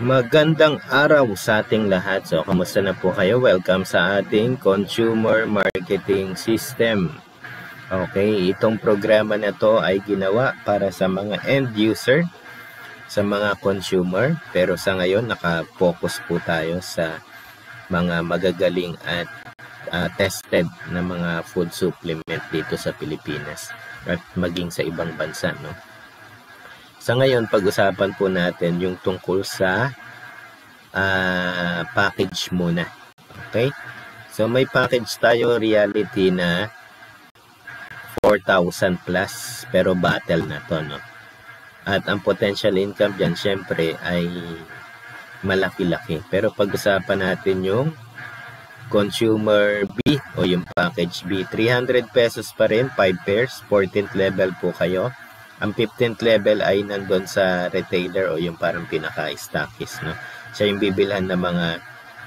Magandang araw sa ating lahat. So, kamusta na po kayo? Welcome sa ating Consumer Marketing System. Okay, itong programa na to ay ginawa para sa mga end user, sa mga consumer. Pero sa ngayon, naka-focus po tayo sa mga magagaling at tested na mga food supplement dito sa Pilipinas at maging sa ibang bansa, no? Sa ngayon, pag-usapan po natin yung tungkol sa package muna. Okay? So, may package tayo, reality na 4,000 plus, pero battle na to, no? At ang potential income dyan, syempre, ay malaki-laki. Pero pag-usapan natin yung Consumer B o yung package B. 300 pesos pa rin, 5 pairs, 14th level po kayo. Ang 15th level ay nandun sa retailer o yung parang pinaka-stockist, no? Siya yung bibilhan ng mga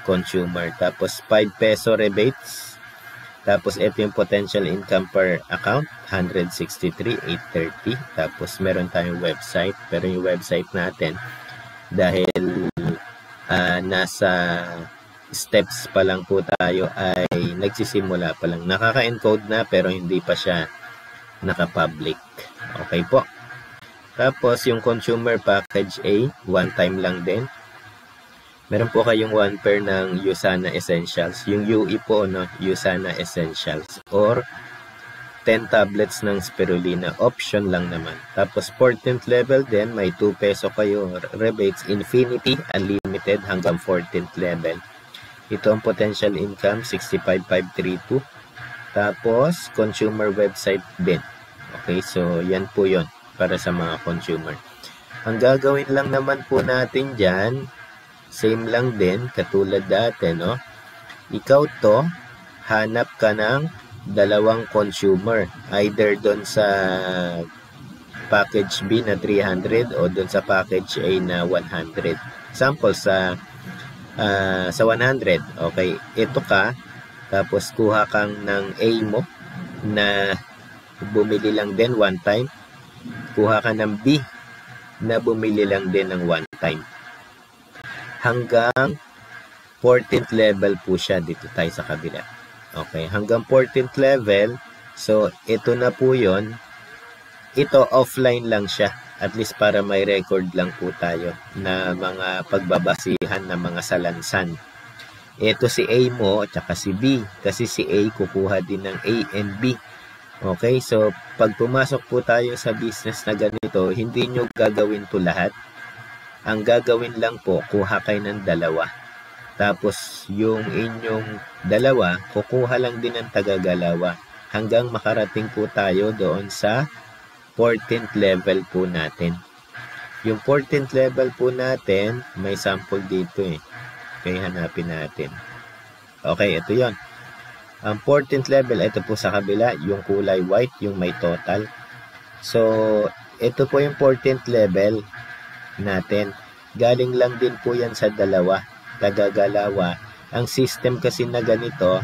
consumer. Tapos 5 peso rebates. Tapos ito yung potential income per account, 163,830. Tapos meron tayong website. Pero yung website natin, dahil nasa steps pa lang po tayo, ay nagsisimula pa lang. Nakaka-encode na pero hindi pa siya naka-public. Okay po. Tapos yung consumer package A, one time lang din. Meron po kayong 1 pair ng USANA Essentials. Yung UE po, no, USANA Essentials. Or 10 tablets ng spirulina. Option lang naman. Tapos 14th level din, may 2 peso kayo rebates. Infinity, unlimited hanggang 14th level. Ito ang potential income, 65,532. Tapos consumer website din. Okay, so yan po yon para sa mga consumer. Ang gagawin lang naman po natin dyan, same lang din, katulad dati, no? Ikaw to, hanap ka ng dalawang consumer. Either doon sa package B na 300 o doon sa package A na 100. Sample sa 100. Okay, ito ka, tapos kuha kang ng A mo na bumili lang din one time. Kuha ka ng B na bumili lang din ng one time. Hanggang 14th level po siya. Dito tayo sa kabila. Okay, hanggang 14th level. So, ito na po yon. Ito, offline lang siya. At least para may record lang po tayo na mga pagbabasihan ng mga salansan. Ito si A mo at saka si B. Kasi si A kukuha din ng A and B. Okay, so pag pumasok po tayo sa business na ganito, hindi nyo gagawin to lahat. Ang gagawin lang po, kuha kayo ng dalawa. Tapos yung inyong dalawa, kukuha lang din ng tagagalawa hanggang makarating po tayo doon sa 14th level po natin. Yung 14th level po natin, may sample dito eh. Okay, hanapin natin. Okay, ito yon. Ang 14th level, ito po sa kabila, yung kulay white, yung may total. So, ito po yung 14th level natin. Galing lang din po yan sa dalawa, tagagalawa. Ang system kasi na ganito,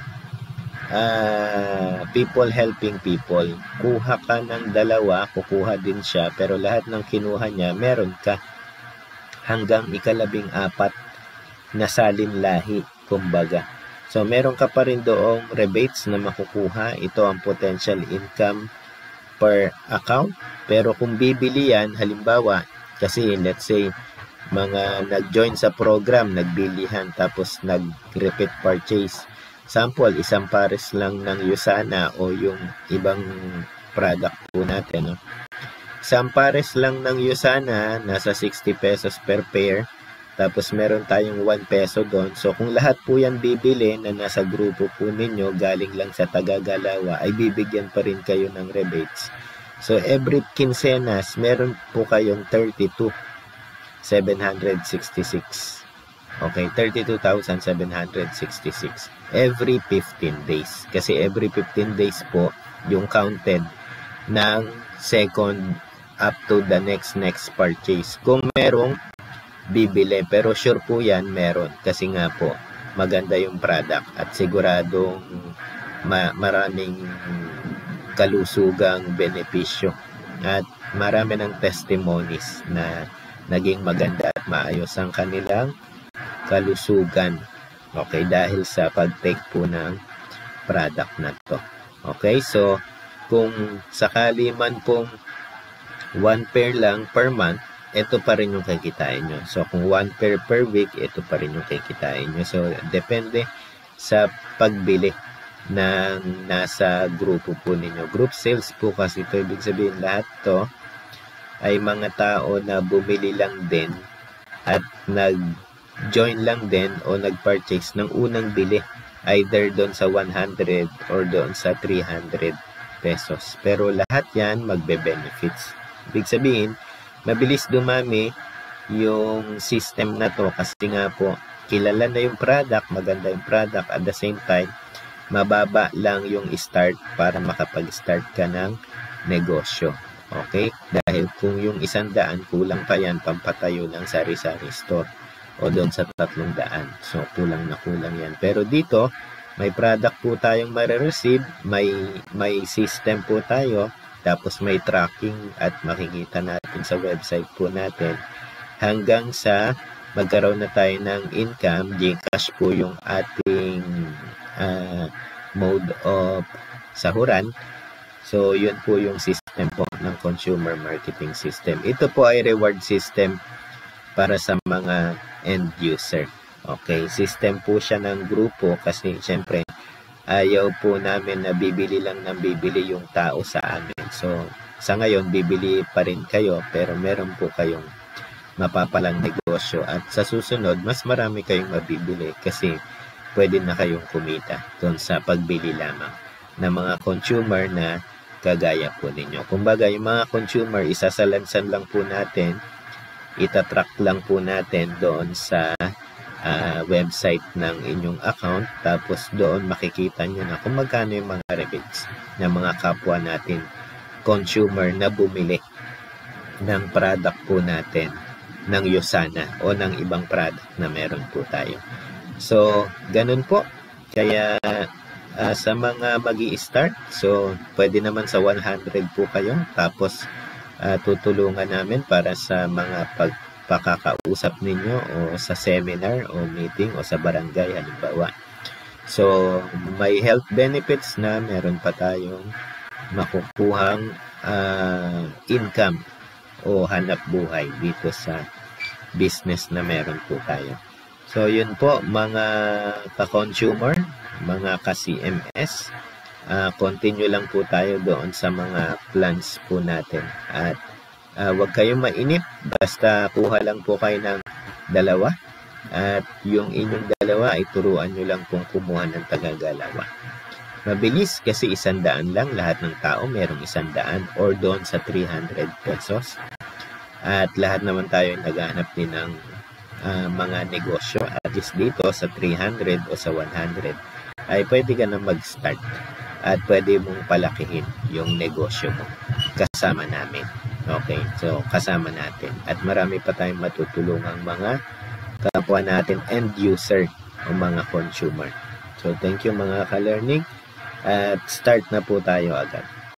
people helping people. Kuha ka ng dalawa, kukuha din siya, pero lahat ng kinuha niya, meron ka. Hanggang ika-14 na salin lahi, kumbaga. So, meron ka pa rin doong rebates na makukuha. Ito ang potential income per account. Pero kung bibili yan, halimbawa, kasi let's say, mga nag-join sa program, nagbilihan, tapos nag-repeat purchase. Sample, isang pares lang ng USANA o yung ibang product po natin. No? Isang pares lang ng USANA, nasa 60 pesos per pair. Tapos meron tayong 1 peso doon. So kung lahat po yan bibili na nasa grupo po ninyo, galing lang sa tagagalawa, ay bibigyan pa rin kayo ng rebates. So every quincenas, meron po kayong 32,766. Okay, 32,766. Every 15 days. Kasi every 15 days po, yung counted ng second up to the next purchase. Kung merong bibili, pero sure po yan meron kasi nga po maganda yung product at siguradong maraming kalusugang benepisyo at marami ng testimonies na naging maganda at maayos ang kanilang kalusugan. Okay, dahil sa pag-take po ng product na to. Okay, so kung sakali man pong 1 pair lang per month, ito pa rin yung kikitain nyo. So kung 1 pair per week, ito pa rin yung kikitain nyo. So depende sa pagbili ng nasa grupo po ninyo. Group sales po kasi ito, ibig sabihin lahat to ay mga tao na bumili lang din at nag-join lang din o nag-purchase ng unang bili, either doon sa 100 or doon sa 300 pesos. Pero lahat yan magbe-benefits. Ibig sabihin, mabilis dumami yung system na to kasi nga po, kilala na yung product, maganda yung product, at the same time, mababa lang yung start para makapag-start ka ng negosyo. Okay? Dahil kung yung 100, kulang pa yan, pampatayo ng sari-sari store o doon sa 300. So, kulang na kulang yan. Pero dito, may product po tayong marireceive, may system po tayo, tapos may tracking at makikita natin sa website po natin hanggang sa magkaroon na tayo ng income. GCash po yung ating mode of sahuran. So, yun po yung system po ng consumer marketing system. Ito po ay reward system para sa mga end user. Okay, system po siya ng grupo kasi syempre ayaw po namin na bibili lang ng bibili yung tao sa amin. So, sa ngayon, bibili pa rin kayo pero meron po kayong mapapalang negosyo at sa susunod, mas marami kayong mabibili kasi pwede na kayong kumita doon sa pagbili lamang ng mga consumer na kagaya po ninyo. Kumbaga, yung mga consumer, isasalansan lang po natin, itatrack lang po natin doon sa website ng inyong account, tapos doon makikita nyo na kung magkano yung mga rebates ng mga kapwa natin consumer na bumili ng product po natin ng Yosana o ng ibang product na meron po tayo. So, ganun po. Kaya sa mga magi-start, so pwede naman sa 100 po kayo, tapos tutulungan namin para sa mga pagpakakausap ninyo o sa seminar o meeting o sa barangay halimbawa. So, may health benefits na meron pa tayong makukuhang income o hanap buhay dito sa business na meron po tayo. So, yun po mga ka-consumer, mga ka-CMS, continue lang po tayo doon sa mga plans po natin. At huwag kayong mainip, basta kuha lang po kayo ng 2 at yung inyong 2 ay turuan nyo lang pong kumuha ng taga-galawa. Mabilis kasi 100 lang, lahat ng tao merong 100 or doon sa 300 pesos. At lahat naman tayo naghahanap din ng mga negosyo, at least dito sa 300 o sa 100 ay pwede ka na mag-start at pwede mong palakihin yung negosyo mo kasama namin. Okay, so kasama natin at marami pa tayong matutulungang mga kapwa natin end user o mga consumer. So thank you mga ka-learning at start na po tayo agad.